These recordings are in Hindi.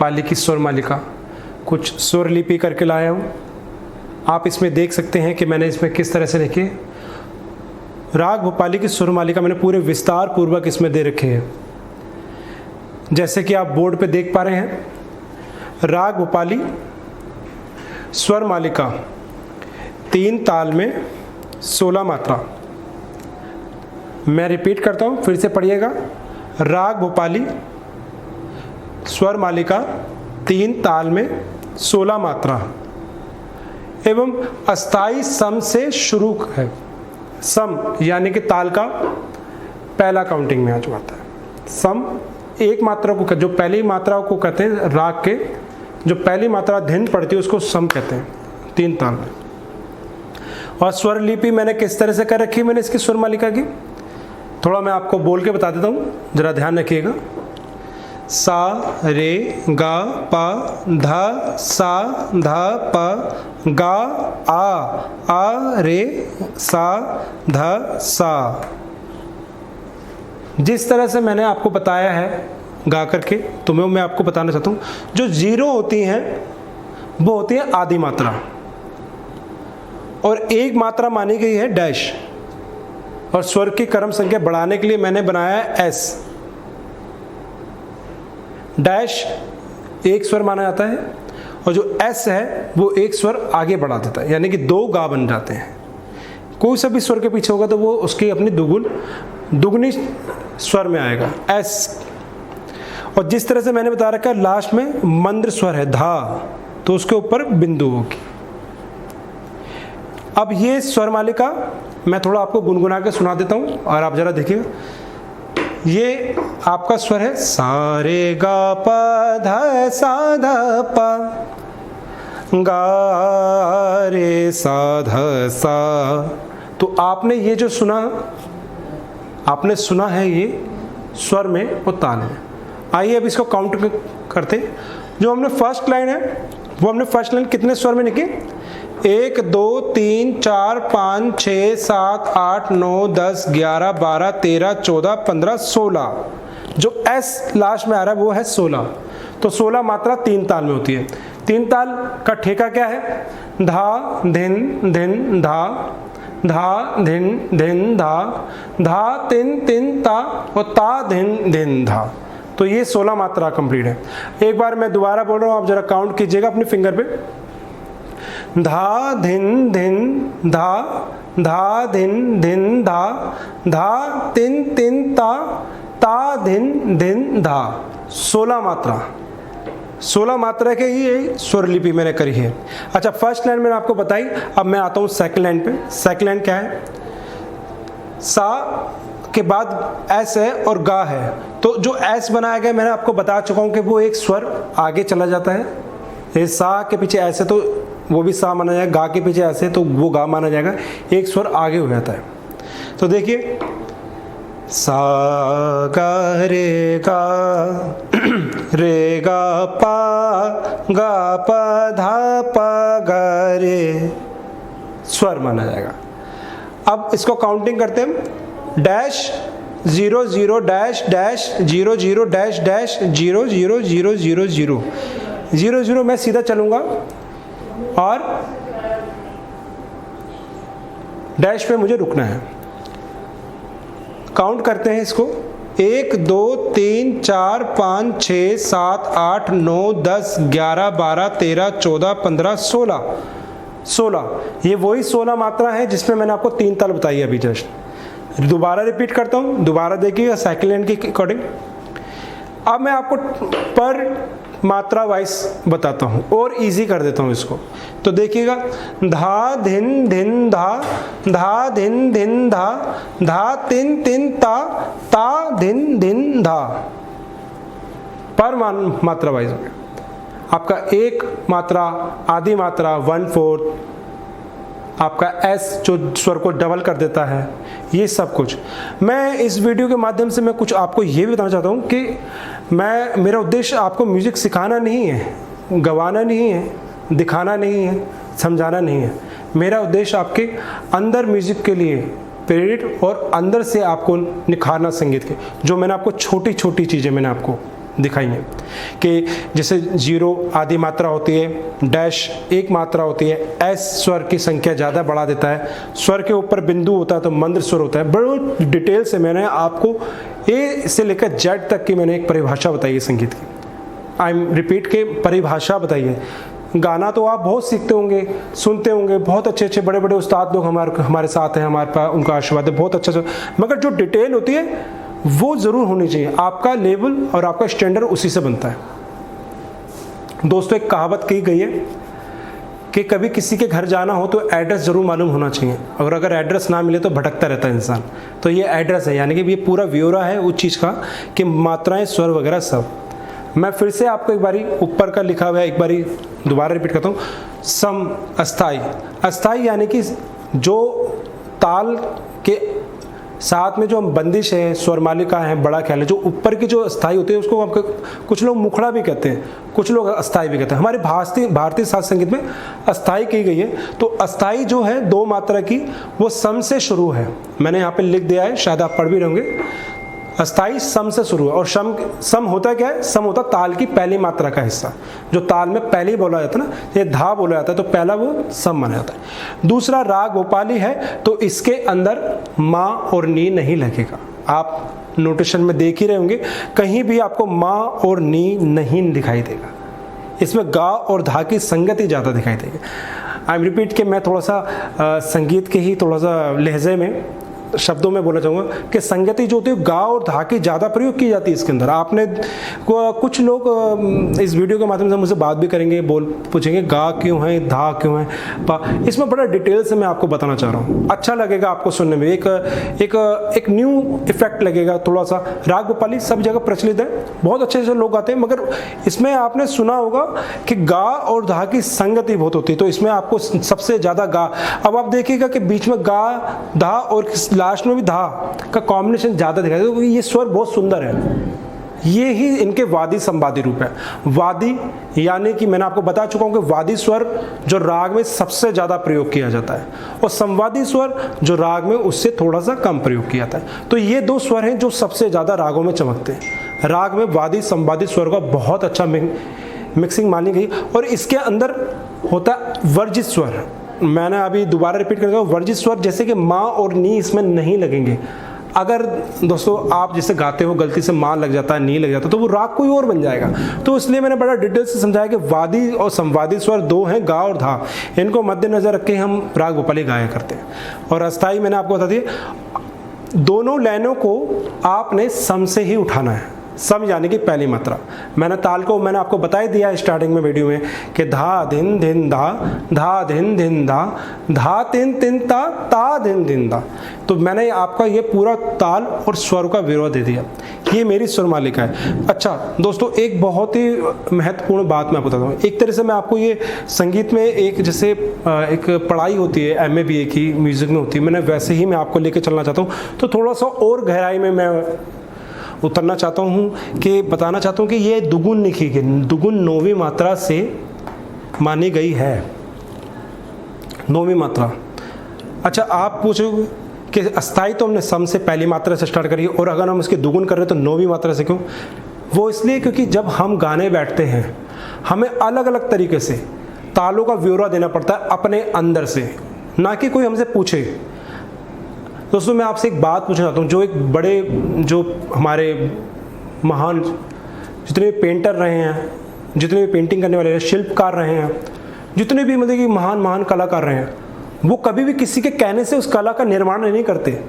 भोपाली की स्वर मालिका कुछ स्वर लिपि करके लाया हूँ। आप इसमें देख सकते हैं कि मैंने इसमें किस तरह से लिखे राग भोपाली की स्वर मालिका मैंने पूरे विस्तार पूर्वक इसमें दे रखे हैं। जैसे कि आप बोर्ड पे देख पा रहे हैं, राग भोपाली स्वर मालिका 3 ताल में 16 मात्रा। मैं रिपीट करता हूँ, फिर से पढ़िएगा। राग भोपाली स्वर मालिका 3 ताल में 16 मात्रा एवं अस्थाई सम से शुरू है। सम यानी कि ताल का पहला काउंटिंग में आ जाता है। सम एक मात्रा को, जो पहली मात्रा को कहते हैं राग के, जो पहली मात्रा धिन पड़ती है उसको सम कहते हैं 3 ताल में। और स्वर लिपि मैंने किस तरह से कर रखी है मैंने इसकी स्वर मालिका की, थोड़ा मैं आपको बोल के बता देता हूँ, जरा ध्यान रखिएगा। सा रे गा पा धा सा धा पा गा आ रे सा धा सा। जिस तरह से मैंने आपको बताया है गा करके, तो मैं आपको बताना चाहता हूँ, जो 0 होती हैं वो होती है आदि मात्रा, और एक मात्रा मानी गई है डैश। और स्वर की क्रम संख्या बढ़ाने के लिए मैंने बनाया है एस। डैश एक स्वर माना जाता है और जो एस है वो एक स्वर आगे बढ़ा देता है, यानी कि 2 गा बन जाते हैं। कोई सा भी स्वर के पीछे होगा तो वो उसकी अपनी दुगनी स्वर में आएगा एस। और जिस तरह से मैंने बता रखा है लास्ट में मंद्र स्वर है धा, तो उसके ऊपर बिंदु होगी। अब ये स्वर मालिका मैं थोड़ा आपको गुनगुना के सुना देता हूँ और आप जरा देखिए। ये आपका स्वर है सा रे गा पा धा सा धा पा गा रे सा धा सा। तो आपने ये जो सुना, आपने सुना है ये स्वर में और ताल में। आइए अब इसको काउंट करते। जो हमने फर्स्ट लाइन है वो हमने फर्स्ट लाइन कितने स्वर में लिखी? 1 2 3 4 5 6 7 8 9 10 11 12 13 14 15 16। जो एस लास्ट में आ रहा है वो है 16। तो 16 मात्रा 3 ताल में होती है। 3 ताल का ठेका क्या है? धा धिन धिन धा, धा धिन धिन धा, धा तिन तिन ता और ता धिन धिन धा। तो ये 16 मात्रा कंप्लीट है। एक बार मैं दोबारा बोल रहा हूँ, आप जरा काउंट कीजिएगा अपने फिंगर पे। धा धिन धिन धा, धा धिन धिन धा, धा तिन तिन ता, ता धिन धिन धा। 16 मात्रा, 16 मात्रा के ही स्वर लिपि मैंने करी है। अच्छा, फर्स्ट लाइन मैंने आपको बताई। अब मैं आता हूँ सेकंड लाइन पे। सेकंड लाइन क्या है? सा के बाद एस है और गा है। तो जो एस बनाया गया मैंने आपको बता चुका हूँ कि वो एक स्वर आगे चला जाता है। ये सा के पीछे ऐसे तो वो भी सा माना जाएगा, गा के पीछे ऐसे तो वो गा माना जाएगा, एक स्वर आगे हो जाता है। तो देखिए सा गा रे गा पा धा पा गा रे, स्वर माना जाएगा। अब इसको काउंटिंग करते हैं। Dash 0 0 dash dash 0 0 dash dash 0 0 0 0 0 0 0। मैं सीधा चलूंगा और डैश पे मुझे रुकना है। काउंट करते हैं इसको। 1 2 3 4 5 6 7 8 9 10 11 12 13 14 15 16। 16 ये वही 16 मात्रा है जिसमें मैंने आपको 3 ताल बताई अभी जस्ट। दोबारा रिपीट करता हूँ, दोबारा देखिएगा सेकंड लाइन के अकॉर्डिंग। अब मैं आपको पर मात्रा वाइज बताता हूँ और इजी कर देता हूँ इसको। तो देखिएगा धा धिन धिन धा, धा धिन धिन धा, धा तिन तिन ता, ता धिन धिन धा। पर मात्रा वाइज आपका एक मात्रा आधी मात्रा 1/4, आपका एस जो स्वर को डबल कर देता है, ये सब कुछ। मैं इस वीडियो के माध्यम से मैं कुछ आपको ये भी बताना चाहता हूँ कि मेरा उद्देश्य आपको म्यूज़िक सिखाना नहीं है, गवाना नहीं है, दिखाना नहीं है, समझाना नहीं है। मेरा उद्देश्य आपके अंदर म्यूज़िक के लिए प्रेरित और अंदर से आपको निखारना संगीत के, जो मैंने आपको छोटी छोटी चीज़ें मैंने आपको दिखाएंगे कि जैसे 0 आधी मात्रा होती है, डैश एक मात्रा होती है, एस स्वर की संख्या ज़्यादा बढ़ा देता है, स्वर के ऊपर बिंदु होता है तो मंद्र स्वर होता है। बड़े डिटेल से मैंने आपको ए से लेकर जेड तक की मैंने एक परिभाषा बताई है संगीत की। आई एम रिपीट के परिभाषा बताइए। गाना तो आप बहुत सीखते होंगे, सुनते होंगे, बहुत अच्छे अच्छे बड़े बड़े उस्ताद लोग हमारे साथ हैं, हमारे पास उनका आशीर्वाद है, बहुत अच्छा, मगर जो डिटेल होती है वो ज़रूर होनी चाहिए। आपका लेवल और आपका स्टैंडर्ड उसी से बनता है। दोस्तों, एक कहावत कही गई है कि कभी किसी के घर जाना हो तो एड्रेस ज़रूर मालूम होना चाहिए, और अगर एड्रेस ना मिले तो भटकता रहता है इंसान। तो ये एड्रेस है, यानी कि ये पूरा ब्यौरा है उस चीज़ का कि मात्राएं, स्वर वगैरह सब। मैं फिर से आपको एक बारी ऊपर का लिखा हुआ है, एक बारी दोबारा रिपीट करता हूँ। सम, अस्थाई। अस्थाई यानी कि जो ताल के साथ में जो बंदिश है, स्वर मालिका है, बड़ा ख्याल है, जो ऊपर की जो अस्थाई होती है उसको कुछ लोग मुखड़ा भी कहते हैं, कुछ लोग अस्थाई भी कहते हैं। हमारे भारतीय शास्त्रीय संगीत में अस्थाई की गई है। तो अस्थाई जो है 2 मात्रा की, वो सम से शुरू है। मैंने यहाँ पे लिख दिया है, शायद आप पढ़ भी रहेंगे। अस्थाई सम से शुरू है, और सम होता क्या है? सम होता ताल की पहली मात्रा का हिस्सा, जो ताल में पहले ही बोला जाता है ना, ये धा बोला जाता है, तो पहला वो सम माना जाता है। दूसरा राग भोपाली है, तो इसके अंदर मा और नी नहीं लगेगा। आप नोटेशन में देख ही रहे होंगे, कहीं भी आपको मा और नी नहीं दिखाई देगा। इसमें गा और धा की संगति ज़्यादा दिखाई देगी। आई एम रिपीट के मैं थोड़ा सा संगीत के ही थोड़ा सा लहजे में शब्दों में बोला चाहूँगा कि संगति जो होती है गा और धा की ज़्यादा प्रयोग की जाती है इसके अंदर। आपने कुछ लोग इस वीडियो के माध्यम से मुझसे बात भी करेंगे, पूछेंगे गा क्यों है, धा क्यों है। इसमें बड़ा डिटेल से मैं आपको बताना चाह रहा हूँ, अच्छा लगेगा आपको सुनने में, एक न्यू इफेक्ट लगेगा थोड़ा सा। राग भोपाली सब जगह प्रचलित है, बहुत अच्छे से लोग गाते हैं, मगर इसमें आपने सुना होगा कि गा और धा की संगति बहुत होती है, तो इसमें आपको सबसे ज़्यादा गा। अब आप देखिएगा कि बीच में गा, धा और लास्ट में भी धा का कॉम्बिनेशन ज्यादा दिखाई देगा, क्योंकि ये स्वर बहुत सुंदर है। ये ही इनके वादी संवादी रूप है। वादी यानी कि मैंने आपको बता चुका हूं कि वादी स्वर जो राग में सबसे ज्यादा प्रयोग किया जाता है, और संवादी स्वर जो राग में उससे थोड़ा सा कम प्रयोग किया जाता है। तो ये 2 स्वर हैं जो सबसे ज्यादा रागों में चमकते हैं। राग में वादी संवादी स्वर का बहुत अच्छा मिक्सिंग मानी गई, और इसके अंदर होता है वर्जित स्वर। मैंने अभी दोबारा रिपीट कर रहा हूँ, वर्जित स्वर जैसे कि माँ और नी इसमें नहीं लगेंगे। अगर दोस्तों आप जिसे गाते हो गलती से माँ लग जाता है, नी लग जाता है, तो वो राग कोई और बन जाएगा। तो इसलिए मैंने बड़ा डिटेल से समझाया कि वादी और संवादी स्वर 2 हैं, गा और धा। इनको मद्देनजर रख के हम राग भोपाली गाया करते हैं। और अस्थाई मैंने आपको बता दिया, दोनों लाइनों को आपने सम से ही उठाना है। सम यानी कि पहली मात्रा। मैंने ताल को मैंने आपको बता ही दिया स्टार्टिंग में वीडियो में कि धा धिन धिन धा, धा धिन धिन धा, धा तिन तिन ता, ता धिन धिन धा। तो मैंने आपका ये पूरा ताल और स्वर का विरोध दे दिया। ये मेरी स्वर मालिका है। अच्छा दोस्तों, एक बहुत ही महत्वपूर्ण बात मैं बताता हूँ। एक तरह से मैं आपको ये संगीत में एक जैसे एक पढ़ाई होती है MA BA की म्यूजिक में होती है, मैंने वैसे ही मैं आपको लेके चलना चाहता हूँ। तो थोड़ा सा और गहराई में मैं उतरना चाहता हूँ कि बताना चाहता हूँ कि ये दुगुन लिखी गई, दुगुन 9वीं मात्रा से मानी गई है। 9वीं मात्रा। अच्छा, आप पूछोगे कि अस्थाई तो हमने सम से पहली मात्रा से स्टार्ट करी, और अगर हम इसकी दुगुन कर रहे हैं तो 9वीं मात्रा से क्यों? वो इसलिए क्योंकि जब हम गाने बैठते हैं हमें अलग अलग तरीके से तालों का ब्यौरा देना पड़ता है अपने अंदर से, ना कि कोई हमसे पूछे। दोस्तों, मैं आपसे एक बात पूछना चाहता हूँ। जो एक बड़े, जो हमारे महान जितने भी पेंटर रहे हैं, जितने भी पेंटिंग करने वाले शिल्पकार रहे हैं, जितने भी मतलब कि महान कलाकार रहे हैं, वो कभी भी किसी के कहने से उस कला का निर्माण नहीं करते।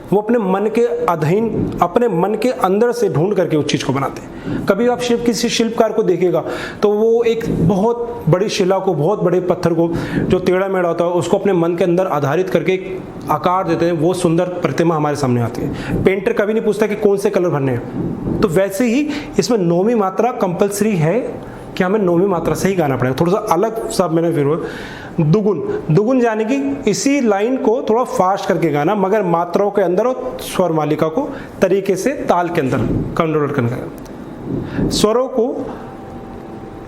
वो अपने मन के अधीन, अपने मन के अंदर से ढूंढ करके उस चीज़ को बनाते हैं। कभी आप किसी शिल्पकार को देखिएगा तो वो एक बहुत बड़ी शिला को, बहुत बड़े पत्थर को जो टेढ़ा मेढ़ा होता है उसको अपने मन के अंदर आधारित करके एक आकार देते हैं, वो सुंदर प्रतिमा हमारे सामने आती है। पेंटर कभी नहीं पूछता कि कौन से कलर भरने हैं। तो वैसे ही इसमें 9वीं मात्रा कंपलसरी है कि हमें 9वीं मात्रा से ही गाना पड़ेगा। थोड़ा सा अलग सा मैंने फिर दुगुन यानी कि इसी लाइन को थोड़ा फास्ट करके गाना, मगर मात्राओं के अंदर और स्वर मालिका को तरीके से ताल के अंदर कंट्रोल करना। स्वरों को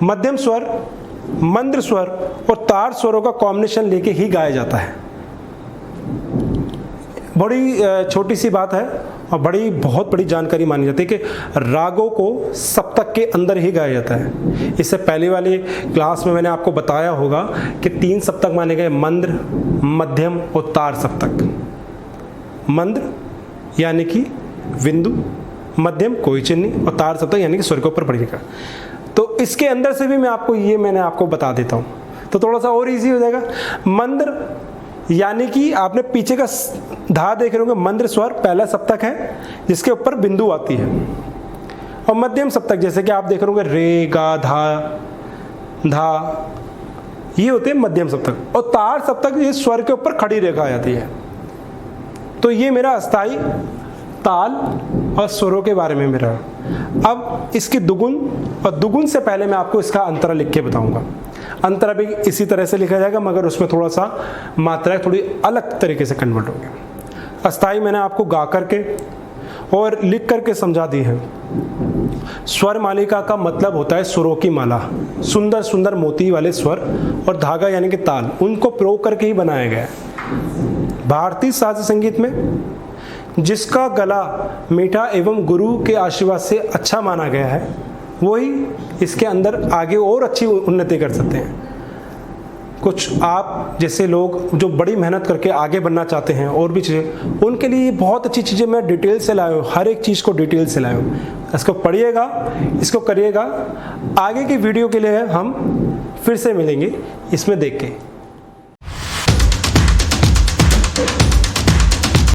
मध्यम स्वर, मंद्र स्वर और तार स्वरों का कॉम्बिनेशन लेके ही गाया जाता है। बड़ी छोटी सी बात है और बहुत बड़ी जानकारी मानी जाती है कि रागों को सप्तक के अंदर ही गाया जाता है। इससे पहले वाले क्लास में मैंने आपको बताया होगा कि 3 सप्तक माने गए, मंद्र, मध्यम और तार सप्तक। मंद्र यानी कि बिंदु, मध्यम कोई चिन्ह नहीं, और तार सप्तक यानी कि स्वर के ऊपर पड़ी रेखा। तो इसके अंदर से भी मैंने आपको बता देता हूँ, तो थोड़ा सा और इजी हो जाएगा। मंद्र यानी कि आपने पीछे का धा देख रहे होंगे, मंद्र स्वर पहला सप्तक है जिसके ऊपर बिंदु आती है। और मध्यम सप्तक जैसे कि आप देख रहे होंगे रे, गा, धा, ये होते हैं मध्यम सप्तक। और तार सप्तक ये स्वर के ऊपर खड़ी रेखा आ जाती है। तो ये मेरा अस्थाई ताल और स्वरों के बारे में मेरा। अब इसकी दुगुन, और दुगुन से पहले मैं आपको इसका अंतरा लिख के बताऊंगा। अंतरा भी इसी तरह से लिखा जाएगा, मगर उसमें थोड़ा सा मात्राएं थोड़ी अलग तरीके से कन्वर्ट होंगे। अस्थाई मैंने आपको गा करके और लिख करके समझा दी है। स्वर मालिका का मतलब होता है सुरों की माला, सुंदर सुंदर मोती वाले स्वर, और धागा यानी कि ताल, उनको प्रयोग करके ही बनाया गया है। भारतीय शास्त्रीय संगीत में जिसका गला मीठा एवं गुरु के आशीर्वाद से अच्छा माना गया है, वही इसके अंदर आगे और अच्छी उन्नति कर सकते हैं। कुछ आप जैसे लोग जो बड़ी मेहनत करके आगे बढ़ना चाहते हैं और भी चीज़ें, उनके लिए बहुत अच्छी चीज़ें मैं डिटेल से लाया हूँ, हर एक चीज़ को डिटेल से लाया हूँ। इसको पढ़िएगा, इसको करिएगा। आगे की वीडियो के लिए हम फिर से मिलेंगे इसमें देख के।